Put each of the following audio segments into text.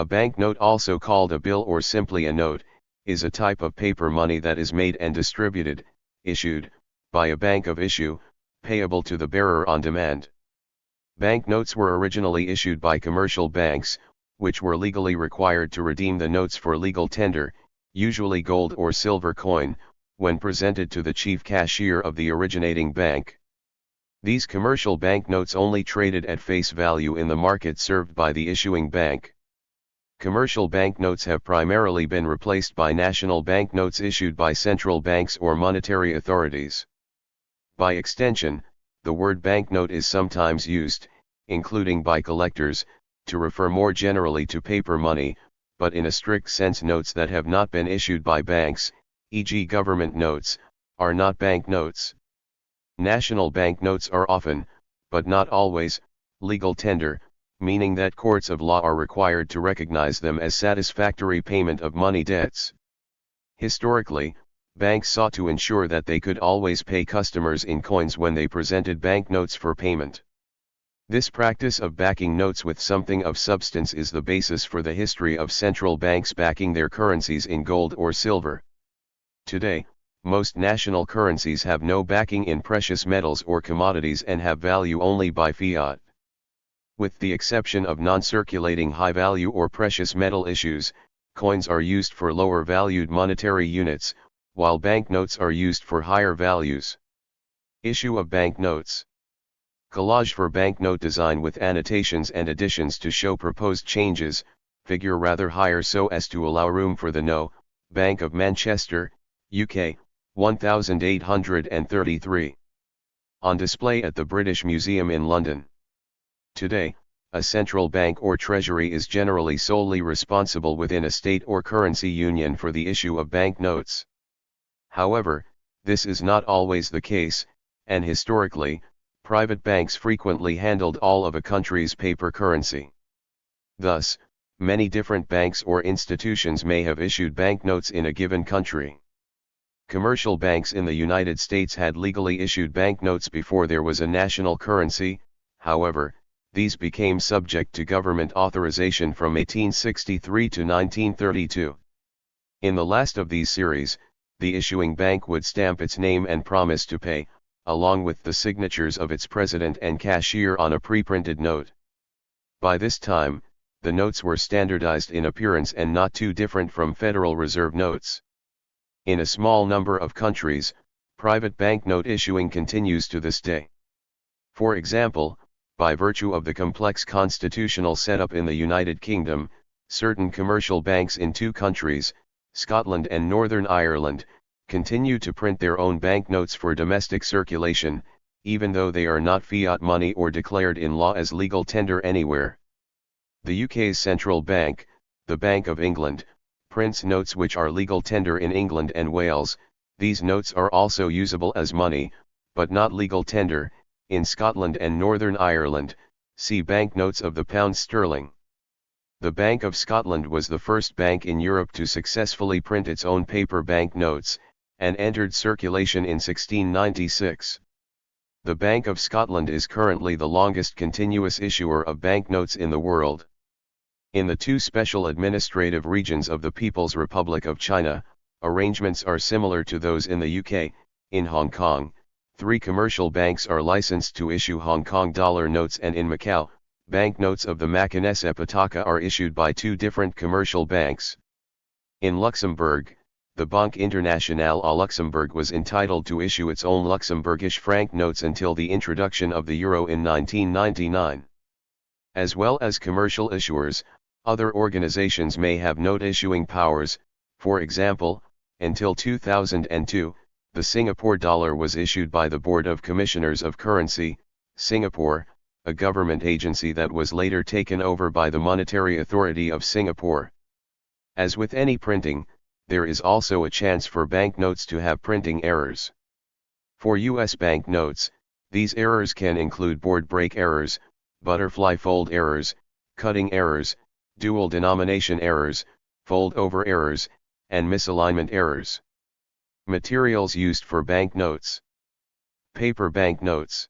A banknote, also called a bill or simply a note, is a type of paper money that is made and distributed, issued, by a bank of issue, payable to the bearer on demand. Banknotes were originally issued by commercial banks, which were legally required to redeem the notes for legal tender, usually gold or silver coin, when presented to the chief cashier of the originating bank. These commercial banknotes only traded at face value in the market served by the issuing bank. Commercial banknotes have primarily been replaced by national banknotes issued by central banks or monetary authorities. By extension, the word banknote is sometimes used, including by collectors, to refer more generally to paper money, but in a strict sense notes that have not been issued by banks, e.g. government notes, are not banknotes. National banknotes are often, but not always, legal tender, meaning that courts of law are required to recognize them as satisfactory payment of money debts. Historically, banks sought to ensure that they could always pay customers in coins when they presented banknotes for payment. This practice of backing notes with something of substance is the basis for the history of central banks backing their currencies in gold or silver. Today, most national currencies have no backing in precious metals or commodities and have value only by fiat. With the exception of non-circulating high-value or precious metal issues, coins are used for lower-valued monetary units, while banknotes are used for higher values. Issue of banknotes. Collage for banknote design with annotations and additions to show proposed changes, figure rather higher so as to allow room for the No. Bank of Manchester, UK, 1833. On display at the British Museum in London. Today, a central bank or treasury is generally solely responsible within a state or currency union for the issue of banknotes. However, this is not always the case, and historically, private banks frequently handled all of a country's paper currency. Thus, many different banks or institutions may have issued banknotes in a given country. Commercial banks in the United States had legally issued banknotes before there was a national currency, however, these became subject to government authorization from 1863 to 1932. In the last of these series, the issuing bank would stamp its name and promise to pay, along with the signatures of its president and cashier on a pre-printed note. By this time, the notes were standardized in appearance and not too different from Federal Reserve notes. In a small number of countries, private banknote issuing continues to this day. For example, by virtue of the complex constitutional setup in the United Kingdom, certain commercial banks in two countries, Scotland and Northern Ireland, continue to print their own banknotes for domestic circulation, even though they are not fiat money or declared in law as legal tender anywhere. The UK's central bank, the Bank of England, prints notes which are legal tender in England and Wales. These notes are also usable as money, but not legal tender, in Scotland and Northern Ireland. See banknotes of the pound sterling. The Bank of Scotland was the first bank in Europe to successfully print its own paper banknotes, and entered circulation in 1696. The Bank of Scotland is currently the longest continuous issuer of banknotes in the world. In the two special administrative regions of the People's Republic of China, arrangements are similar to those in the UK. In Hong Kong, 3 commercial banks are licensed to issue Hong Kong dollar notes, and in Macau, banknotes of the Macanese Pataka are issued by 2 different commercial banks. In Luxembourg, the Banque Internationale à Luxembourg was entitled to issue its own Luxembourgish franc notes until the introduction of the euro in 1999. As well as commercial issuers, other organizations may have note-issuing powers. For example, until 2002, the Singapore dollar was issued by the Board of Commissioners of Currency, Singapore, a government agency that was later taken over by the Monetary Authority of Singapore. As with any printing, there is also a chance for banknotes to have printing errors. For U.S. banknotes, these errors can include board break errors, butterfly fold errors, cutting errors, dual denomination errors, fold over errors, and misalignment errors. Materials used for banknotes. Paper banknotes.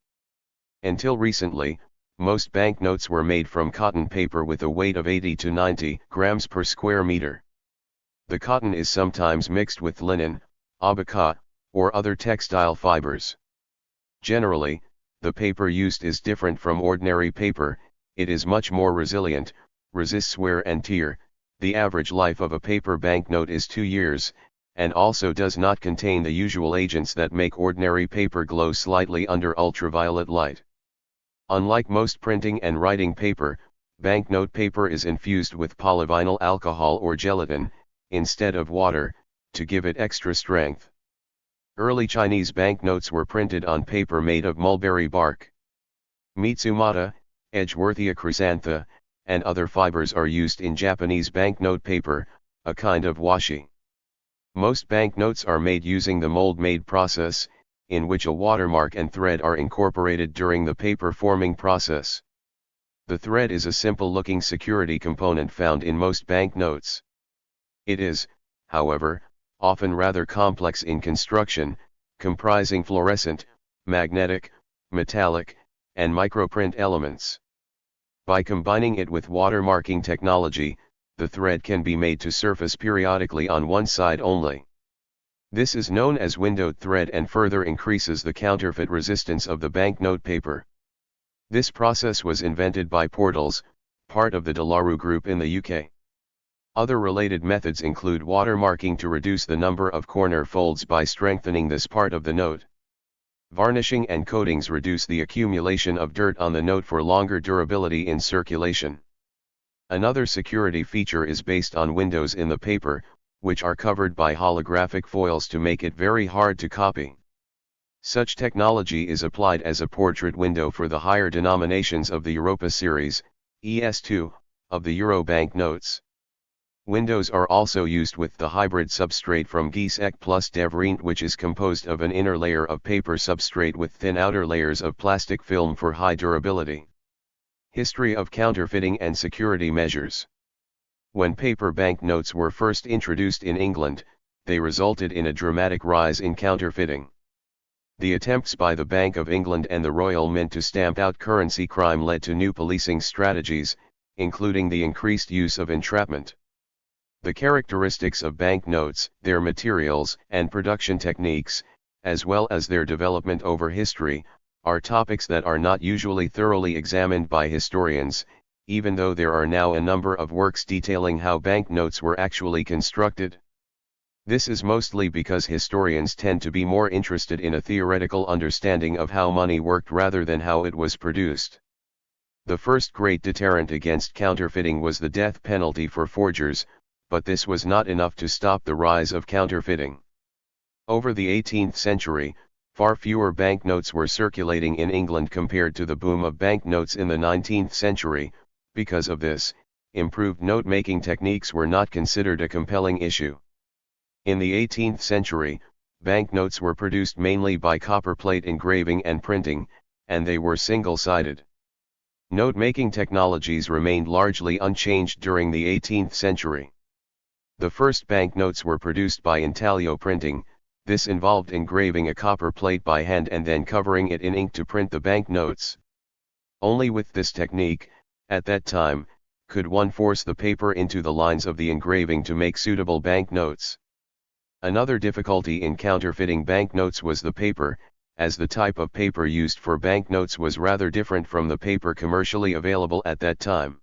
Until recently, Most banknotes were made from cotton paper with a weight of 80 to 90 grams per square meter. The cotton is sometimes mixed with linen, abaca, or other textile fibers. Generally, the paper used is different from ordinary paper. It is much more resilient, resists wear and tear. The average life of a paper banknote is 2 years, and also does not contain the usual agents that make ordinary paper glow slightly under ultraviolet light. Unlike most printing and writing paper, banknote paper is infused with polyvinyl alcohol or gelatin, instead of water, to give it extra strength. Early Chinese banknotes were printed on paper made of mulberry bark. Mitsumata, Edgeworthia chrysantha, and other fibers are used in Japanese banknote paper, a kind of washi. Most banknotes are made using the mold-made process, in which a watermark and thread are incorporated during the paper forming process. The thread is a simple-looking security component found in most banknotes. It is, however, often rather complex in construction, comprising fluorescent, magnetic, metallic, and microprint elements. By combining it with watermarking technology, the thread can be made to surface periodically on one side only. This is known as windowed thread and further increases the counterfeit resistance of the banknote paper. This process was invented by Portals, part of the De La Rue Group in the UK. Other related methods include watermarking to reduce the number of corner folds by strengthening this part of the note. Varnishing and coatings reduce the accumulation of dirt on the note for longer durability in circulation. Another security feature is based on windows in the paper, which are covered by holographic foils to make it very hard to copy. Such technology is applied as a portrait window for the higher denominations of the Europa series, ES2, of the Euro banknotes. Windows are also used with the hybrid substrate from Giesecke plus Devrient, which is composed of an inner layer of paper substrate with thin outer layers of plastic film for high durability. History of counterfeiting and security measures. When paper banknotes were first introduced in England, they resulted in a dramatic rise in counterfeiting. The attempts by the Bank of England and the Royal Mint to stamp out currency crime led to new policing strategies, including the increased use of entrapment. The characteristics of banknotes, their materials and production techniques, as well as their development over history, are topics that are not usually thoroughly examined by historians, even though there are now a number of works detailing how banknotes were actually constructed. This is mostly because historians tend to be more interested in a theoretical understanding of how money worked rather than how it was produced. The first great deterrent against counterfeiting was the death penalty for forgers, but this was not enough to stop the rise of counterfeiting. Over the 18th century, far fewer banknotes were circulating in England compared to the boom of banknotes in the 19th century. Because of this, improved note-making techniques were not considered a compelling issue. In the 18th century, banknotes were produced mainly by copperplate engraving and printing, and they were single-sided. Note-making technologies remained largely unchanged during the 18th century. The first banknotes were produced by intaglio printing. This involved engraving a copper plate by hand and then covering it in ink to print the banknotes. Only with this technique, at that time, could one force the paper into the lines of the engraving to make suitable banknotes. Another difficulty in counterfeiting banknotes was the paper, as the type of paper used for banknotes was rather different from the paper commercially available at that time.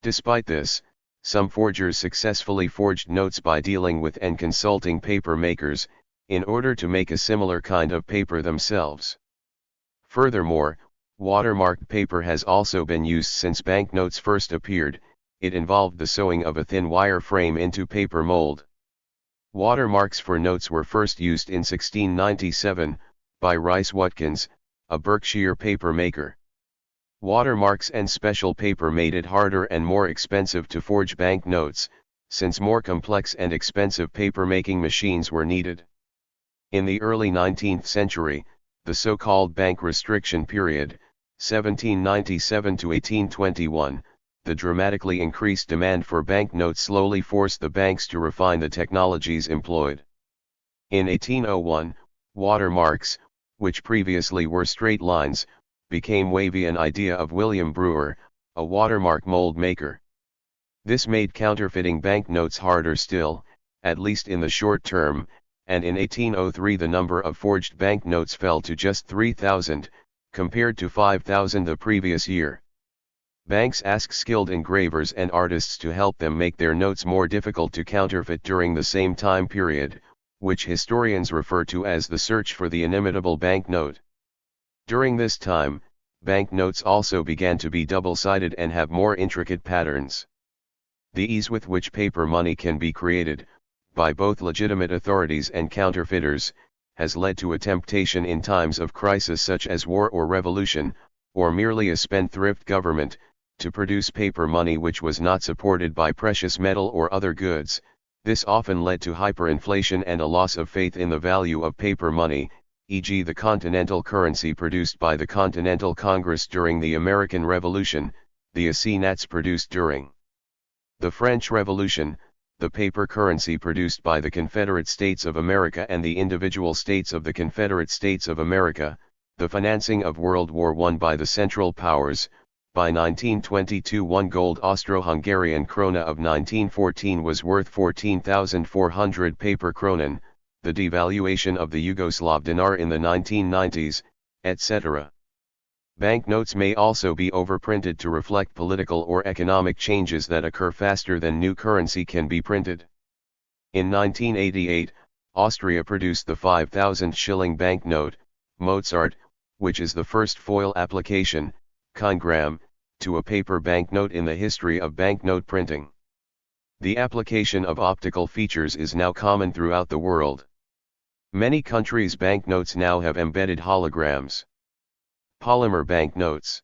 Despite this, some forgers successfully forged notes by dealing with and consulting paper makers, in order to make a similar kind of paper themselves. Furthermore, watermarked paper has also been used since banknotes first appeared. It involved the sewing of a thin wire frame into paper mold. Watermarks for notes were first used in 1697, by Rice Watkins, a Berkshire paper maker. Watermarks and special paper made it harder and more expensive to forge banknotes, since more complex and expensive paper-making machines were needed. In the early 19th century, the so-called bank restriction period, 1797 to 1821, the dramatically increased demand for banknotes slowly forced the banks to refine the technologies employed. In 1801, watermarks, which previously were straight lines, became wavy, an idea of William Brewer, a watermark mold maker. This made counterfeiting banknotes harder still, at least in the short term, and in 1803 the number of forged banknotes fell to just 3,000, compared to 5,000 the previous year. Banks asked skilled engravers and artists to help them make their notes more difficult to counterfeit during the same time period, which historians refer to as the search for the inimitable banknote. During this time, banknotes also began to be double-sided and have more intricate patterns. The ease with which paper money can be created, by both legitimate authorities and counterfeiters, has led to a temptation in times of crisis such as war or revolution, or merely a spendthrift government, to produce paper money which was not supported by precious metal or other goods. This often led to hyperinflation and a loss of faith in the value of paper money, e.g. the continental currency produced by the Continental Congress during the American Revolution, the assignats produced during the French Revolution, the paper currency produced by the Confederate States of America and the individual states of the Confederate States of America, the financing of World War I by the Central Powers. By 1922 one gold Austro-Hungarian krona of 1914 was worth 14,400 paper kronen, the devaluation of the Yugoslav dinar in the 1990s, etc. Banknotes may also be overprinted to reflect political or economic changes that occur faster than new currency can be printed. In 1988, Austria produced the 5,000 shilling banknote, Mozart, which is the first foil application, kingram, to a paper banknote in the history of banknote printing. The application of optical features is now common throughout the world. Many countries' banknotes now have embedded holograms. Polymer banknotes.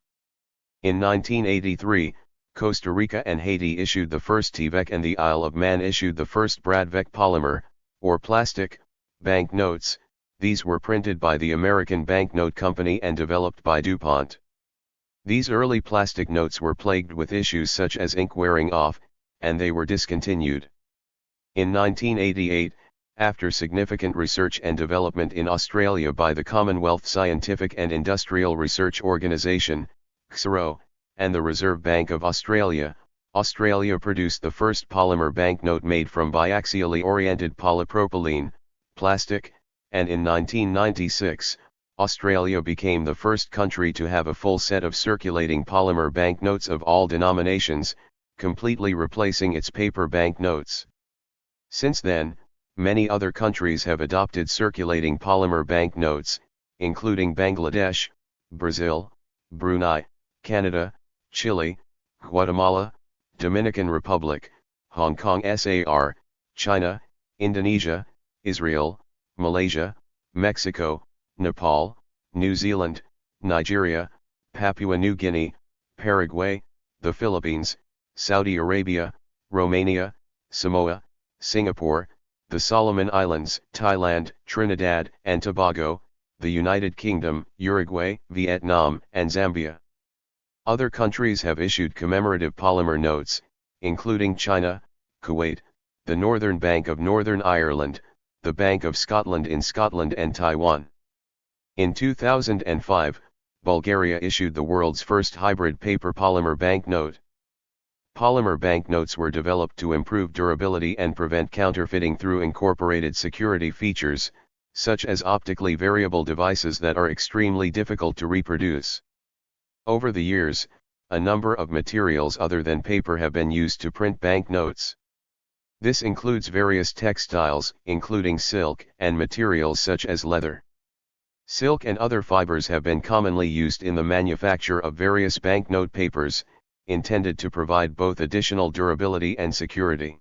In 1983, Costa Rica and Haiti issued the first TVEC and the Isle of Man issued the first Bradvec polymer, or plastic, banknotes. These were printed by the American Banknote Company and developed by DuPont. These early plastic notes were plagued with issues such as ink wearing off, and they were discontinued. In 1988, after significant research and development in Australia by the Commonwealth Scientific and Industrial Research Organisation, CSIRO, and the Reserve Bank of Australia, Australia produced the first polymer banknote made from biaxially oriented polypropylene, plastic, and in 1996, Australia became the first country to have a full set of circulating polymer banknotes of all denominations, completely replacing its paper banknotes. Since then, many other countries have adopted circulating polymer banknotes, including Bangladesh, Brazil, Brunei, Canada, Chile, Guatemala, Dominican Republic, Hong Kong SAR, China, Indonesia, Israel, Malaysia, Mexico, Nepal, New Zealand, Nigeria, Papua New Guinea, Paraguay, the Philippines, Saudi Arabia, Romania, Samoa, Singapore, the Solomon Islands, Thailand, Trinidad and Tobago, the United Kingdom, Uruguay, Vietnam, and Zambia. Other countries have issued commemorative polymer notes, including China, Kuwait, the Northern Bank of Northern Ireland, the Bank of Scotland in Scotland and Taiwan. In 2005, Bulgaria issued the world's first hybrid paper polymer banknote. Polymer banknotes were developed to improve durability and prevent counterfeiting through incorporated security features, such as optically variable devices that are extremely difficult to reproduce. Over the years, a number of materials other than paper have been used to print banknotes. This includes various textiles, including silk, and materials such as leather. Silk and other fibers have been commonly used in the manufacture of various banknote papers, intended to provide both additional durability and security.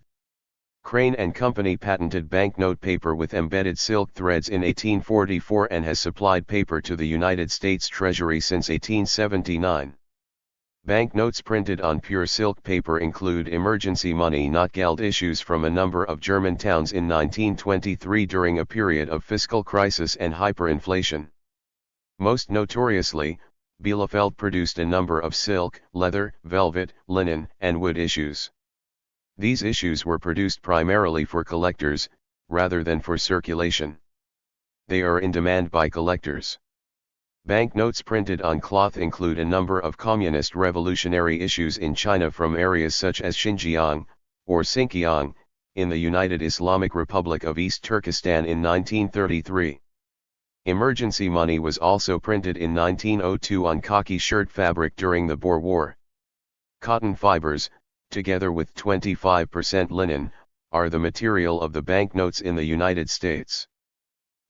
Crane and Company patented banknote paper with embedded silk threads in 1844 and has supplied paper to the United States Treasury since 1879. Banknotes printed on pure silk paper include emergency money not Geld issues from a number of German towns in 1923 during a period of fiscal crisis and hyperinflation. Most notoriously, Bielefeld produced a number of silk, leather, velvet, linen, and wood issues. These issues were produced primarily for collectors, rather than for circulation. They are in demand by collectors. Banknotes printed on cloth include a number of communist revolutionary issues in China from areas such as Xinjiang, or Xinjiang, in the United Islamic Republic of East Turkestan in 1933. Emergency money was also printed in 1902 on khaki shirt fabric during the Boer War. Cotton fibers, together with 25% linen, are the material of the banknotes in the United States.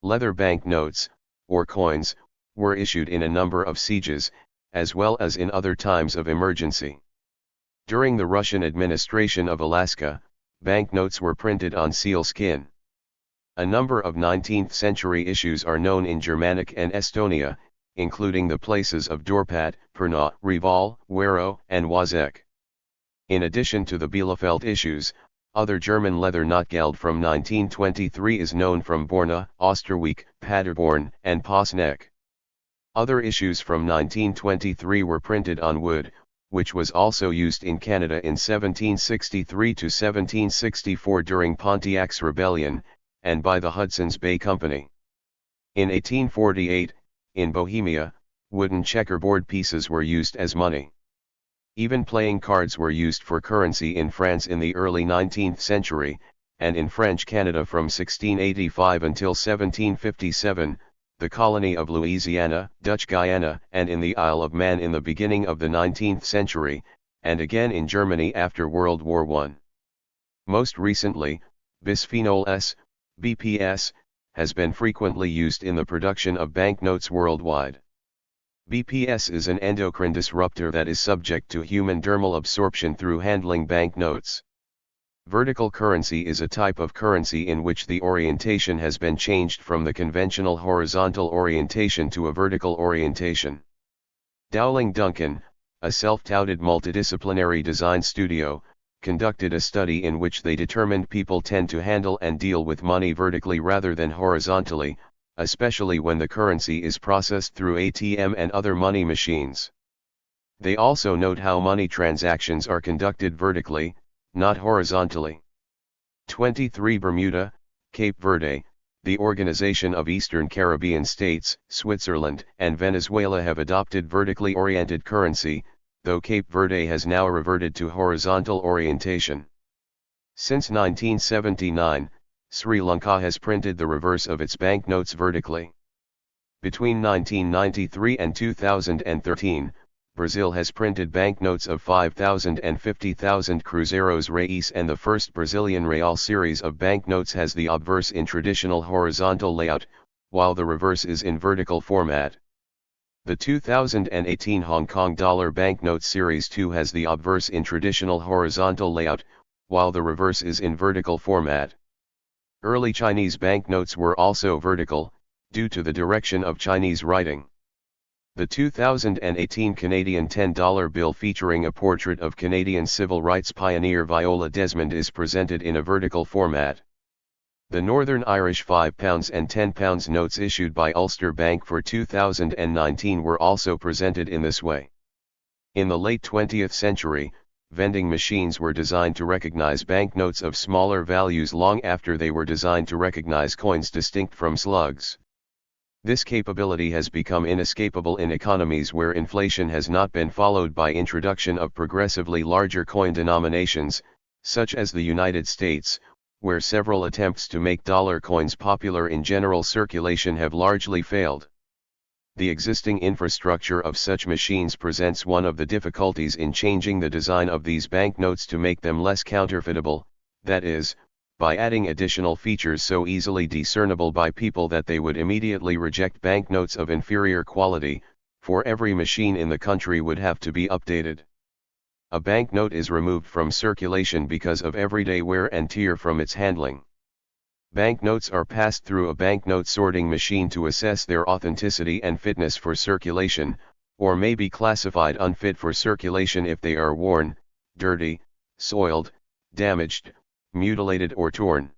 Leather banknotes, or coins, were issued in a number of sieges, as well as in other times of emergency. During the Russian administration of Alaska, banknotes were printed on sealskin. A number of 19th century issues are known in Germanic and Estonia, including the places of Dorpat, Perna, Reval, Wero, and Wazek. In addition to the Bielefeld issues, other German leather notgeld from 1923 is known from Borna, Osterwieck, Paderborn, and Posneck. Other issues from 1923 were printed on wood, which was also used in Canada in 1763 to 1764 during Pontiac's Rebellion, and by the Hudson's Bay Company. In 1848, in Bohemia, wooden checkerboard pieces were used as money. Even playing cards were used for currency in France in the early 19th century, and in French Canada from 1685 until 1757, the colony of Louisiana, Dutch Guyana, and in the Isle of Man in the beginning of the 19th century, and again in Germany after World War I. Most recently, bisphenol S, BPS, has been frequently used in the production of banknotes worldwide. BPS is an endocrine disruptor that is subject to human dermal absorption through handling banknotes. Vertical currency is a type of currency in which the orientation has been changed from the conventional horizontal orientation to a vertical orientation. Dowling Duncan, a self-touted multidisciplinary design studio, conducted a study in which they determined people tend to handle and deal with money vertically rather than horizontally, especially when the currency is processed through ATM and other money machines. They also note how money transactions are conducted vertically, not horizontally. 23 Bermuda, Cape Verde, the Organization of Eastern Caribbean States, Switzerland, and Venezuela have adopted vertically oriented currency, though Cape Verde has now reverted to horizontal orientation. Since 1979, Sri Lanka has printed the reverse of its banknotes vertically. Between 1993 and 2013, Brazil has printed banknotes of 5,000 and 50,000 Cruzeiros Reis, and the first Brazilian Real series of banknotes has the obverse in traditional horizontal layout, while the reverse is in vertical format. The 2018 Hong Kong dollar banknote series 2 has the obverse in traditional horizontal layout, while the reverse is in vertical format. Early Chinese banknotes were also vertical, due to the direction of Chinese writing. The 2018 Canadian $10 bill featuring a portrait of Canadian civil rights pioneer Viola Desmond is presented in a vertical format. The Northern Irish £5 and £10 notes issued by Ulster Bank for 2019 were also presented in this way. In the late 20th century, vending machines were designed to recognize banknotes of smaller values long after they were designed to recognize coins distinct from slugs. This capability has become inescapable in economies where inflation has not been followed by introduction of progressively larger coin denominations, such as the United States, where several attempts to make dollar coins popular in general circulation have largely failed. The existing infrastructure of such machines presents one of the difficulties in changing the design of these banknotes to make them less counterfeitable, that is, by adding additional features so easily discernible by people that they would immediately reject banknotes of inferior quality, for every machine in the country would have to be updated. A banknote is removed from circulation because of everyday wear and tear from its handling. Banknotes are passed through a banknote sorting machine to assess their authenticity and fitness for circulation, or may be classified unfit for circulation if they are worn, dirty, soiled, damaged, mutilated or torn.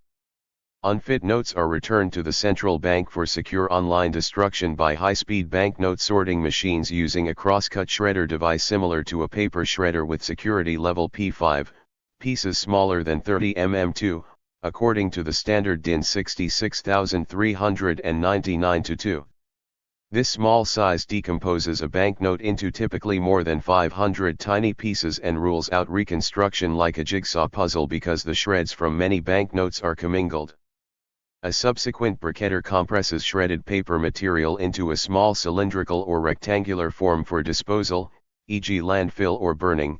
Unfit notes are returned to the central bank for secure online destruction by high-speed banknote sorting machines using a cross-cut shredder device similar to a paper shredder with security level P5, pieces smaller than 30 mm2, according to the standard DIN 66399-2. This small size decomposes a banknote into typically more than 500 tiny pieces and rules out reconstruction like a jigsaw puzzle because the shreds from many banknotes are commingled. A subsequent briquetter compresses shredded paper material into a small cylindrical or rectangular form for disposal, e.g. landfill or burning.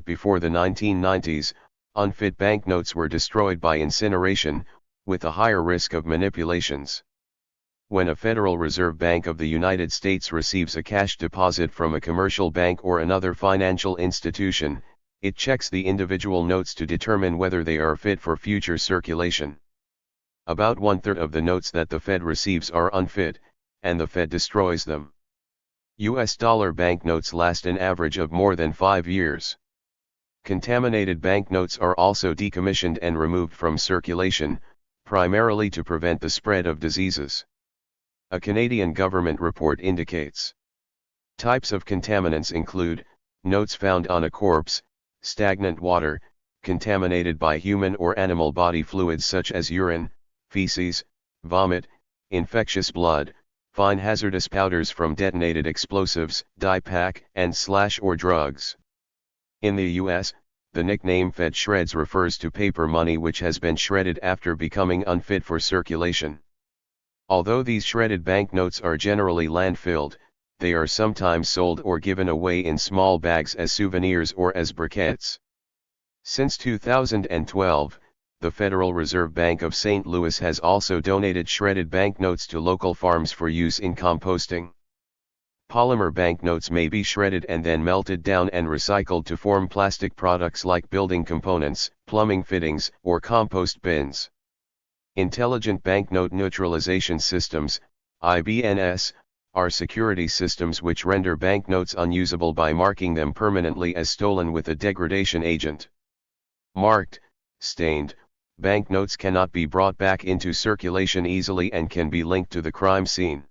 Before the 1990s, unfit banknotes were destroyed by incineration, with a higher risk of manipulations. When a Federal Reserve Bank of the United States receives a cash deposit from a commercial bank or another financial institution, it checks the individual notes to determine whether they are fit for future circulation. About 1/3 of the notes that the Fed receives are unfit, and the Fed destroys them. US dollar banknotes last an average of more than 5 years. Contaminated banknotes are also decommissioned and removed from circulation, primarily to prevent the spread of diseases. A Canadian government report indicates. Types of contaminants include, notes found on a corpse, stagnant water, contaminated by human or animal body fluids such as urine, feces, vomit, infectious blood, fine hazardous powders from detonated explosives, die-pack, and slash or drugs. In the US, the nickname Fed shreds refers to paper money which has been shredded after becoming unfit for circulation. Although these shredded banknotes are generally landfilled, they are sometimes sold or given away in small bags as souvenirs or as briquettes. Since 2012, the Federal Reserve Bank of St. Louis has also donated shredded banknotes to local farms for use in composting. Polymer banknotes may be shredded and then melted down and recycled to form plastic products like building components, plumbing fittings, or compost bins. Intelligent Banknote Neutralization Systems, IBNS, are security systems which render banknotes unusable by marking them permanently as stolen with a degradation agent. Marked, stained, banknotes cannot be brought back into circulation easily and can be linked to the crime scene.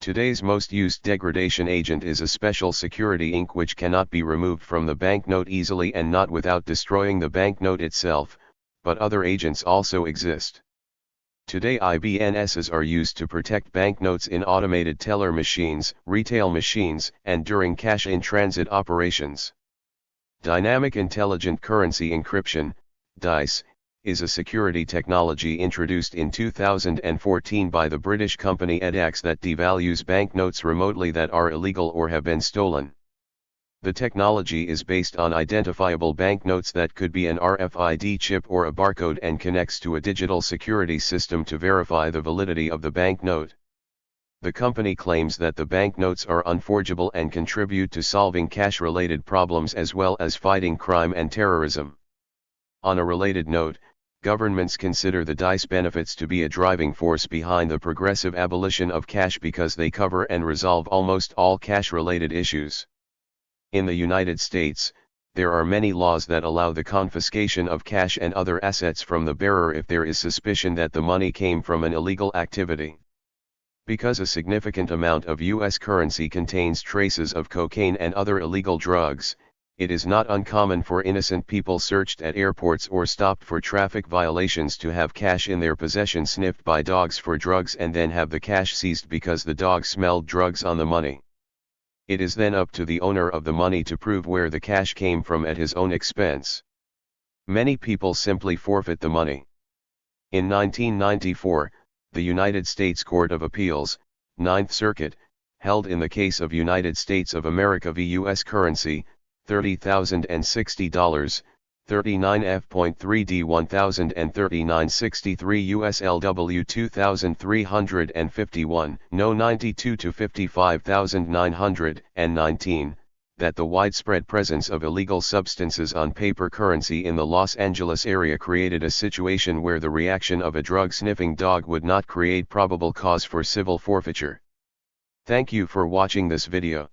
Today's most used degradation agent is a special security ink which cannot be removed from the banknote easily and not without destroying the banknote itself, but other agents also exist. Today IBNSs are used to protect banknotes in automated teller machines, retail machines, and during cash-in-transit operations. Dynamic Intelligent Currency Encryption, DICE, is a security technology introduced in 2014 by the British company EDAX that devalues banknotes remotely that are illegal or have been stolen. The technology is based on identifiable banknotes that could be an RFID chip or a barcode and connects to a digital security system to verify the validity of the banknote. The company claims that the banknotes are unforgeable and contribute to solving cash-related problems as well as fighting crime and terrorism. On a related note, governments consider the DICE benefits to be a driving force behind the progressive abolition of cash because they cover and resolve almost all cash-related issues. In the United States, there are many laws that allow the confiscation of cash and other assets from the bearer if there is suspicion that the money came from an illegal activity. Because a significant amount of U.S. currency contains traces of cocaine and other illegal drugs, it is not uncommon for innocent people searched at airports or stopped for traffic violations to have cash in their possession sniffed by dogs for drugs and then have the cash seized because the dog smelled drugs on the money. It is then up to the owner of the money to prove where the cash came from at his own expense. Many people simply forfeit the money. In 1994, the United States Court of Appeals, Ninth Circuit, held in the case of United States of America v. U.S. currency, $30,060, 39F.3D 1039.63 USLW 2351, No 92 to 55,919, that the widespread presence of illegal substances on paper currency in the Los Angeles area created a situation where the reaction of a drug-sniffing dog would not create probable cause for civil forfeiture. Thank you for watching this video.